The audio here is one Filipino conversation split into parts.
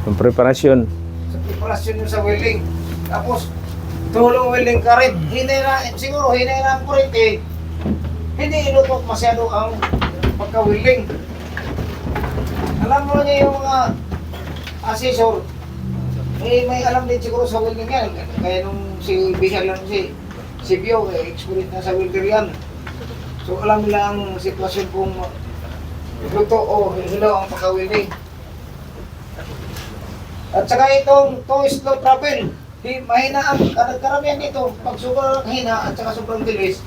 Yung preparasyon. Sa preparasyon yun sa welding. Tapos, tulong welding ka rin. Siguro, hinayaan ko rin eh. Hindi inutok masyado ang pagka-welding. Alam mo niya yung mga assessor, eh, may alam din siguro sa welding yan. Kaya nung si Bihar lang si Bio, expert na sa welder yan. So alam nila ang sitwasyon kung luto o hilaw ang pagka-welding. At saka itong to slow travel, mahina ang karamihan dito. Pag sobrang hina at saka sobrang bilis,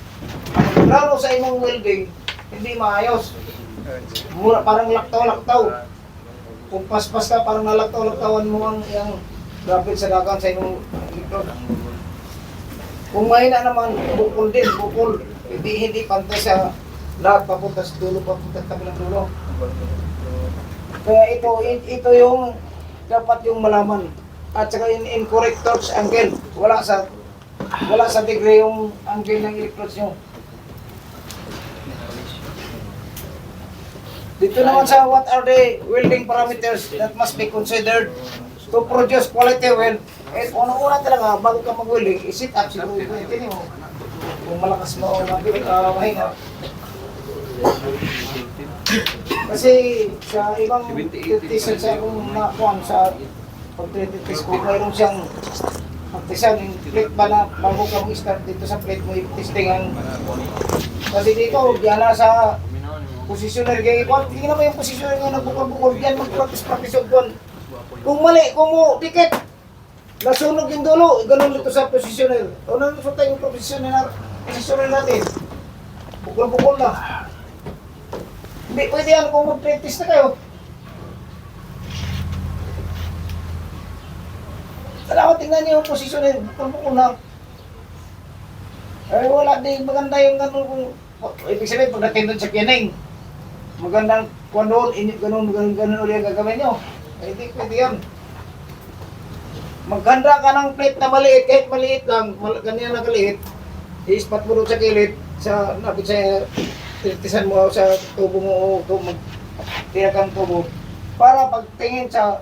lalo sa imong welding, hindi maayos. Mura, parang laktaw-laktaw. Kung paspas ka, parang nalaktaw-laktawan mo ang yung rapid sa dagan sa imong electrode. Kung mahina naman, bukol din, bukol. Hindi pantay sa lahat, papunta sa dulo, papunta sa kabilang dulo. Kaya ito yung dapat yung malaman. At saka yung incorrect torch angle. Wala sa degree yung angle ng electrodes nyo. Dito naman sa what are the welding parameters that must be considered to produce quality weld. Eh, unang-una talaga, bago ka mag-welding, i-sit up siguro ito mo. Kung malakas mo o mahina. Kasi sa ibang test sa akong nakuhan sa pag-test ko, mayroon siyang magtisan yung plate ba na bago ka mag-start dito sa plate mo i-testing ang. Kasi dito, diyan na sa positioner kaya ikaw, tingnan mo yung positioner nga nagbukol-bukol diyan, mag-practice yung buwan. Kung mali, kung mo, dikit, nasunog yung dulo, ganun dito sa positioner. O nalusot tayo yung positioner natin. Bukol-bukol na. Hindi pwede yan kung mag-practice na kayo. Kailangan tingnan niyo yung positioner, bukol-bukol na. Eh wala din, maganda yung ganun kung, ibig sabihin pagdating doon sa kiyaning, magandang kuwan doon, ganun ulit ang gagawin nyo. Eh di pwede yan. Maghanda ka ng plate na maliit, kahit maliit lang, ganyan na kaliit, i-spot mo doon sa kilid, sa napit sa tirtisan mo sa tubo mo o magtiyak ang tubo, para pagtingin sa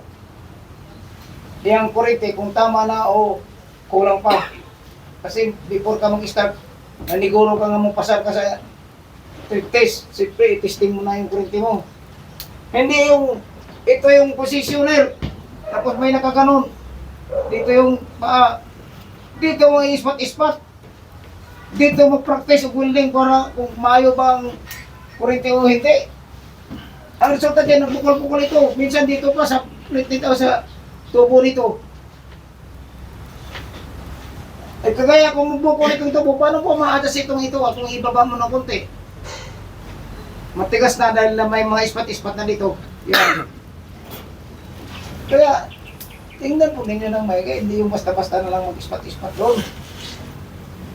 diyang kurite kung tama na o kulang pa. Kasi before ka mag-start, naniguro ka nga mong pasar ka sa test, siyempre i-testing mo na yung kurente mo. Hindi yung, ito yung positioner, tapos may nakaganon. Dito yung paa, dito mo i-spot-spot. Dito mag-practice o welding para kung maayo ba ang kurente o hindi. Ang resulta dyan, nagbukol-bukol ito. Minsan dito pa sa plate nito, sa tubo nito. Ay kagaya kung magbukol itong tubo, paano po ma-adjust itong ito at kung ibaba mo ng konti? Matigas na dahil na may mga ispat-ispat na dito. Yan. Kaya, tingnan po ninyo ng maigi, hindi yung basta-basta na lang mag-ispat-ispat doon.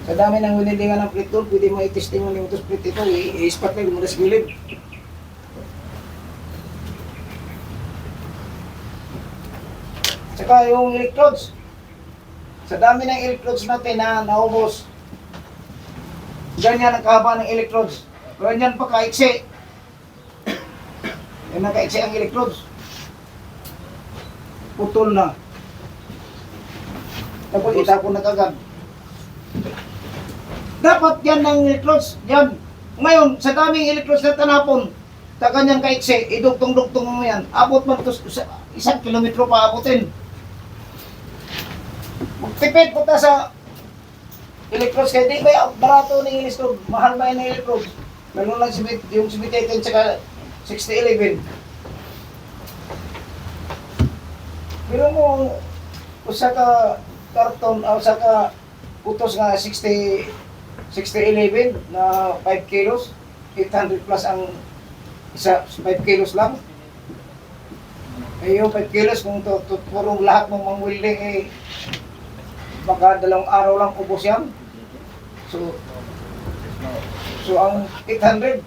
Sa dami ng winildingan ng plate doon, pwede mo i-testing mo yung plate ito, i-ispat na yung muna sa gilid. Tsaka yung electrodes. Sa dami ng electrodes natin na naubos, ganyan ang kahaba ng electrodes. Ganyan pa kaiksi. Yan na kaiksi ang electrodes. Putol na. Tapos itapon na kagad. Dapat yan ng electrodes. Yan. Ngayon, sa daming electrodes na tanapon, sa kanyang kaiksi, idugtong-dugtong mo yan. Abot man ito, 1 kilometro pa abutin. Magtipid po ta sa electrodes. Kaya di ba barato ng electrode? Mahal ba yan ng electrodes? Lalo lang yung 78 tsaka 6011. Pero mo, usa ka karton, usa ka utos nga 6011 na 5 kilos, 800 plus ang isa, 5 kilos lang. Eh yung 5 kilos, kung purong lahat ng mga welding, eh, baka 2 araw lang ubos yan. So ang 800,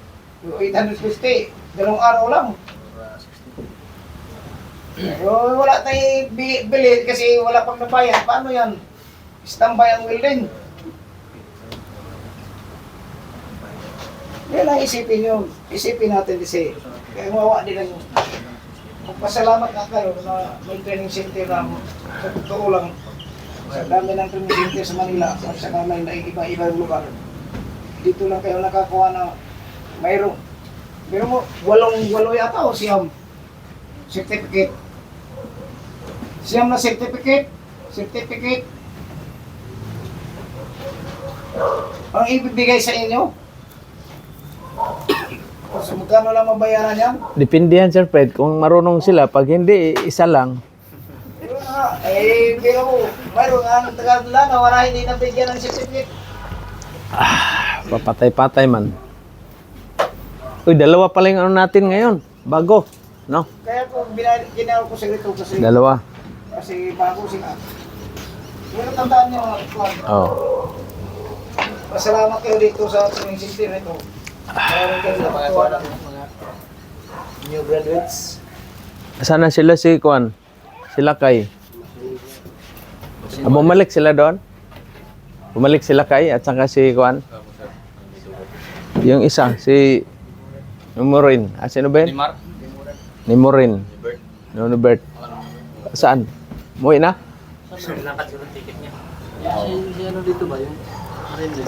850, 2 araw lang. Wala tayong bili kasi wala pang nabayad. Paano yan? Standby ang welding. Yan ang isipin nyo. Isipin natin kasi kaya mawawa din ang Pasalamat nga kayo na may training center na sa totoo lang sa dami ng training center sa Manila at sa kamay na iba-ibang lugar. Dito lang kayo nakakuha na mayroong mo, walo yata o siyam certificate. Siyam na certificate. Ang ibibigay sa inyo. So, magkano lang mabayaran yan? Depende yan, Sir Fred. Kung marunong sila, pag hindi, isa lang. Yun nga, bigyan mo, mayroon nga ng tagal-tagal na wala hindi nabigyan ng certificate. Papatay-patay man. Uy, dalawa pala yung ano natin ngayon. Bago, no? Kaya kung ginagawa ko sa rito kasi Dalawa. bago sila. Pero tandaan nyo, Oh. pasalamat kayo dito sa training center ito. Mayroon kayo nakuha ng mga new graduates. Sana sila si Kwan? Sila kay. Bumalik sila doon? Bumalik sila kay at saka si Kwan? Yung isa, si Morin. Sino ba yun? Ni Morin. Ni Bert. Saan? Muwi na? Nilangkat yung ticket niya. Si ano dito ba yung Marine?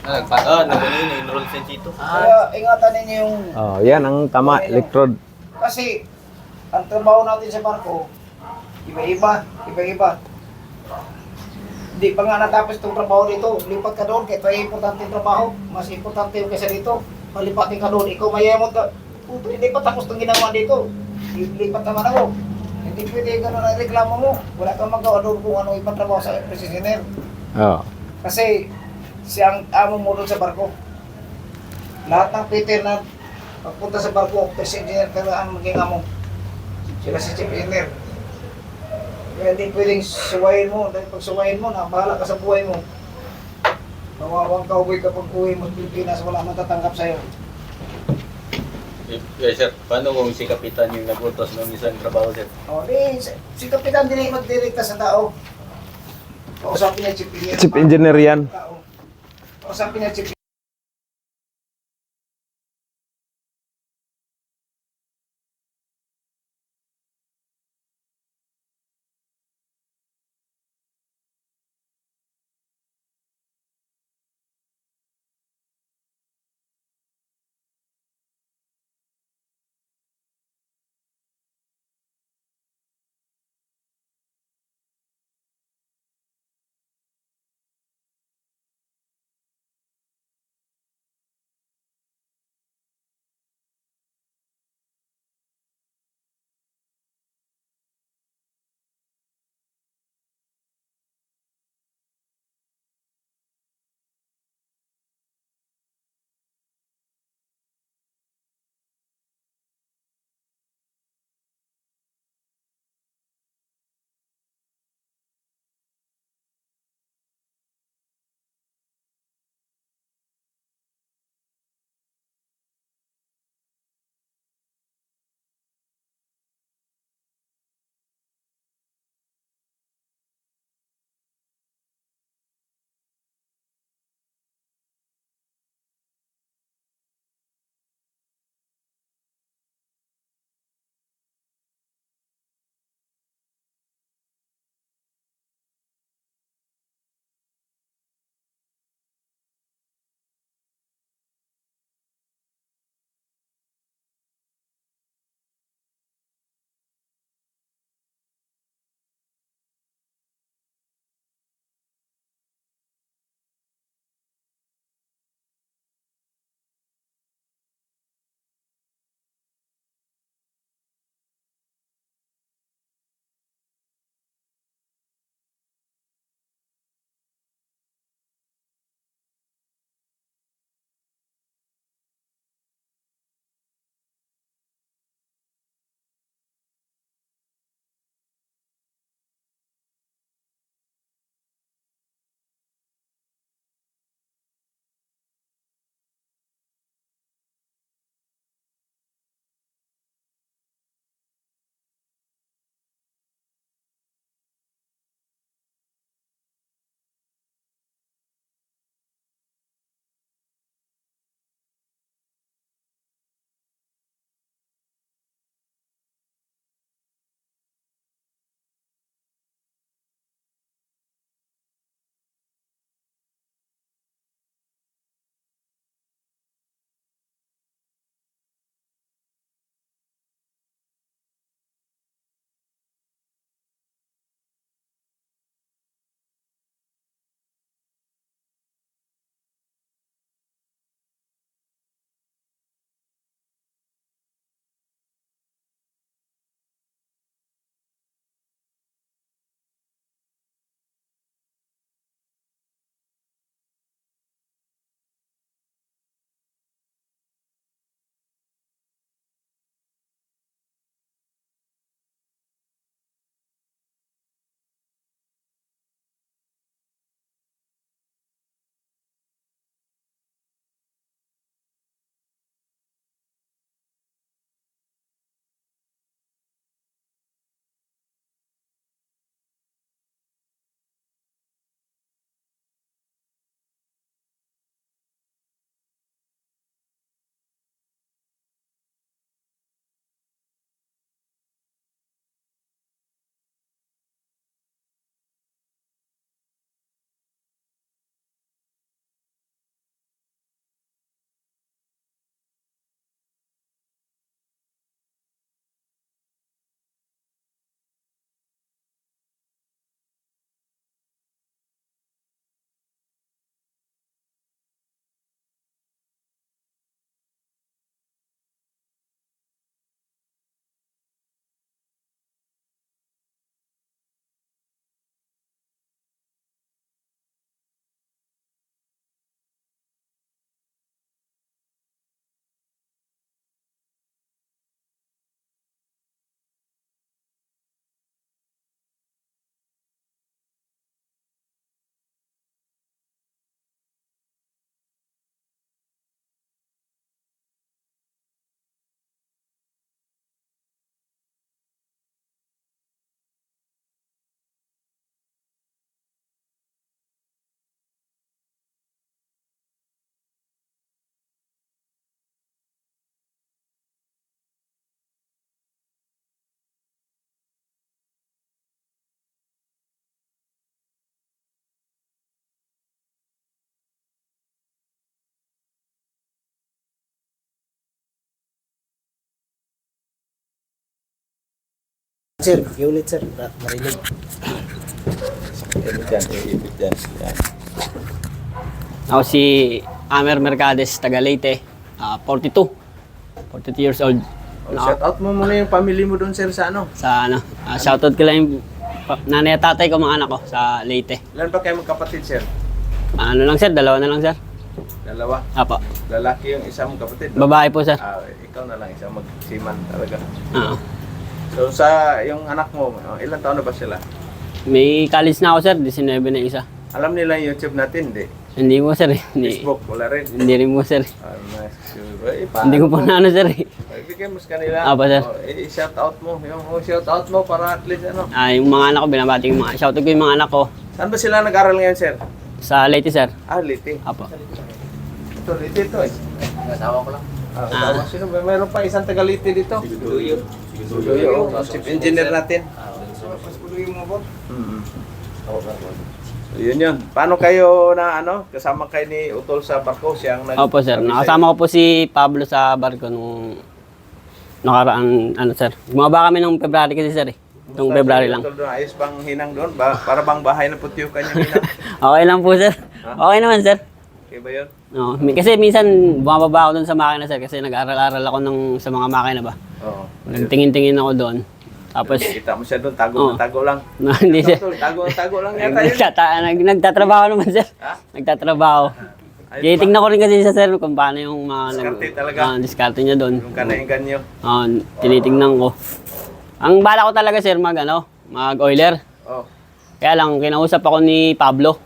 Nag-enroll sa dito. Kaya ingatan ninyo yung Oh, yan ang tama, electrode. kasi ang trabaho natin sa barko, iba-iba. Hindi pa nga natapos itong trabaho dito. Lipat ka doon, kaya ito ay importante yung trabaho. Mas importante yung kaysa dito. Palipatin ka doon, ikaw mayemot ka. Puto, hindi pa tapos itong ginawa dito. Lipat naman ako. Hindi pwede gano'n ang reklamo mo. Wala kang magawa doon kung ano ibang trabaho sa precisioner. Oh. Kasi siyang amo mo doon sa barko. Lahat ng Peter na pagpunta sa barko, first engineer ka ang maging amo. Sila si chief engineer. Kaya hindi pwedeng suwayin mo. Dahil pag suwayin mo, bahala ka sa buhay mo. Kawawang kauboy kapag uwi mo sa Pilipinas, wala matatanggap sa'yo. Yes, sir. Paano kung si Kapitan yung nag-utos ng isang trabaho, sir? O, si Kapitan din ay magdirekta sa tao. Kausapin niya chief engineer. Chief engineer yan. Kausapin niya chief Sir, ulit sir. Marinig. Ibig dyan. Yan. Ako si Amer Mercades, taga Leyte, 42 years old. Shout out mo muna yung family mo doon, sir, sa ano? Sa ano, shoutout ko lang yung nanay at tatay ko, mga anak ko sa Leyte. Ilan ba kayo magkapatid, sir? Ano lang sir, dalawa na lang sir. Dalawa. Apo. Lalaki yung isa mong kapatid. No? Babae po sir. Ikaw na lang isa magsiman talaga. Oo. So sa yung anak mo, ilang taon na ba sila? May college na ako sir, 19 na isa. Alam nila yung YouTube natin, di? Hindi mo sir, hindi, Facebook, wala rin. hindi rin mo sir. Hindi Hindi ko po na ano sir. Ibigay mo sa kanila. Apa, sir? I-shout out mo. Shout out mo para at least ano. Yung mga anak ko, binabati ko yung mga, shoutout ko yung mga anak ko Saan ba sila nag-aral ngayon, sir? sa Leyte sir. Liti. Apo. Ito, Liti ito eh. Asawa ko lang. Asawa. Sino ba? Mayroon pa isang taga Liti dito. Duyo. Chief engineer natin. So, yun yun. Paano kayo na ano, kasama kayo ni Utol sa barko? Siya ang Opo sir, nakasama ko po si Pablo sa barko nung nakaraan, ano sir. Bumaba kami nung February kasi sir eh. Nung February lang. Utol doon, ayos bang hinang doon? Para bang bahay na putyo kanya hinang? Okay lang po sir. Okay naman sir. Okay ba yun? No, kasi minsan bumababa ako doon sa makina sir kasi nag-aral-aral ako sa mga makina ba. Oo. Nagtingin-tingin ako doon. Tapos, Kita mo siya doon, tago na tago lang. no, hindi sir. Tago lang yata yun. Nagtatrabaho naman sir. Ha? Nagtatrabaho. Ayos ba? Tinitingnan ko rin kasi sa sir kung paano yung mga Diskarte talaga. diskarte niya doon. Yung kanaingan nyo. Tinitingnan ko. Ang bala ko talaga sir mag-oiler. Oh. Kaya lang kinausap ako ni Pablo.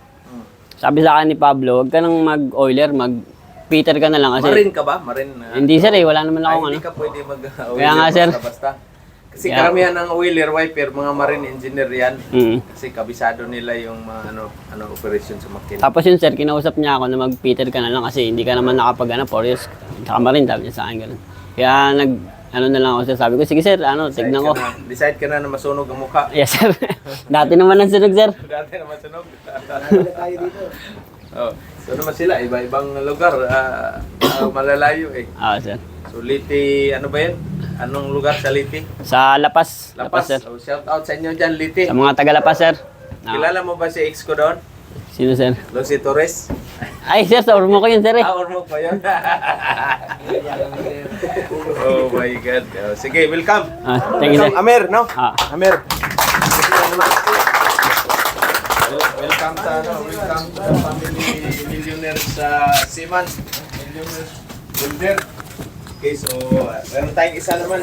Sabi sa akin ni Pablo, huwag ka nang mag-oiler, mag-Peter ka na lang kasi. Marin ka ba? Marin? Hindi sir wala naman akong Hindi ka pwede Kaya nga, sir. basta. Kasi Kaya- karamihan ng oiler wiper, mga marine engineer yan. Mm. Kasi kabisado nila yung mga operation sa makina. Tapos yun sir, kinausap niya ako na mag-Peter ka na lang kasi hindi ka naman nakapag 4 years. Tsaka marin, sabi niya sa akin ganun. Kaya na lang ako sir, sabi ko, sige sir, tignan ko. Decide ka na masunog ang mukha. Yes sir. Dati naman ang sunog sir. Dati na masunog. Tayo dito. Oh, so naman sila, iba-ibang lugar. Malalayo eh. Sir. So Liti, ano ba yun? Anong lugar sa Liti? Sa Lapas. Lapas. sir. So shout out sa inyo dyan, Liti. Sa mga taga Lapas sir. Kilala mo ba si ex ko doon? Sino sir? Lucy Torres? Ay sir, sa urmo ko yun sir eh. Or mo pa yun? Oh my God. Sige, welcome. Thank you sir. Welcome, Amer, no? Amer. Welcome sa family millionaires sa Seaman. Millionaires Builder. Okay, so meron tayong isa naman.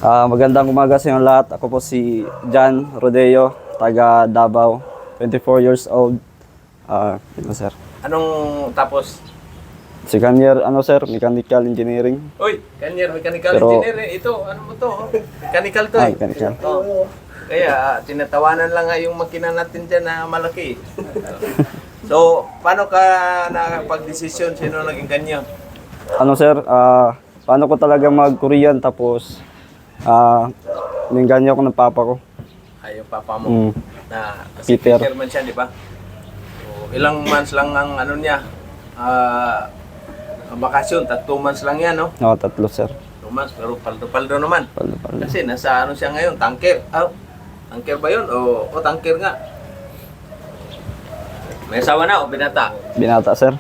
Magandang umaga sa inyo lahat. Ako po si John Rodeo, taga Davao, 24 years old. Sir. Anong tapos? Second year, sir, mechanical engineering. Uy, Kanyar, mechanical Pero- engineer. Ito, ano mo to? Mechanical to eh. Mechanical. Oo. Kaya tinatawanan lang nga yung makina natin dyan na malaki. So, paano ka nakapag-desisyon? Sino naging kanyo? Sir, paano ko talaga mag-Korean tapos ninganyo ako ng papa ko. Ay, yung papa mo. Mm. Na, kasi Peter. Peter man siya, di ba? So, ilang months lang ang ano niya? Ang bakasyon, 3 months lang yan, no? No, 3 sir. 2 months, pero paldo-paldo naman. Paldo. Kasi nasa ano siya ngayon, tanker. Tanker ba yun? O tanker nga. May asawa na o binata? Binata, sir.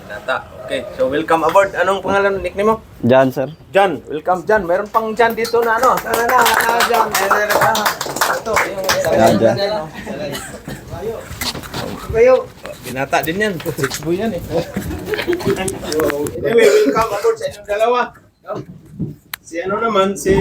Binata. Okay, so welcome aboard. Anong pangalan, nickname mo? John, sir. John. Welcome, John. Mayroon pang John dito na ano. Tara na, John. Ito, yung John. Kayo. binata din yan. 6 boy yan eh. Anyway, welcome aboard sa inyong dalawa. Si ano naman, si